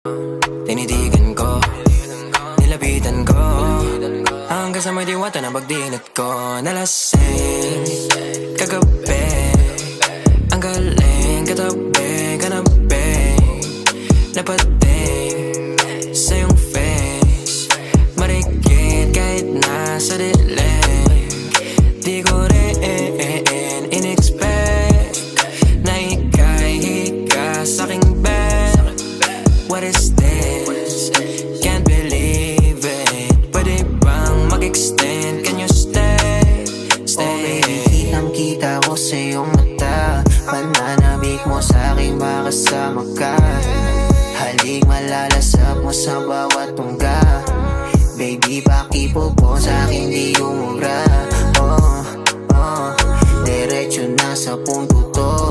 Tinitigan ko, nilapitan ko, hanggang sa may diwata na pagdinat ko. Nalasing kagabi, ang galing katabi, kanabi, napating sa iyong face, marikit kahit nasa dilim. Di ko rin in-expect na ika'y hika sa'king bed. What is this? Can't believe it. Pwede bang mag-extend? Can you stay? Stay. Okay, kitang-kita ko sa iyong mata, pananabik mo sa'king makasama ka. Halik malalasap mo sa bawat tungga. Baby, pakipo po sa'kin di umubra. Diretso na sa punto to.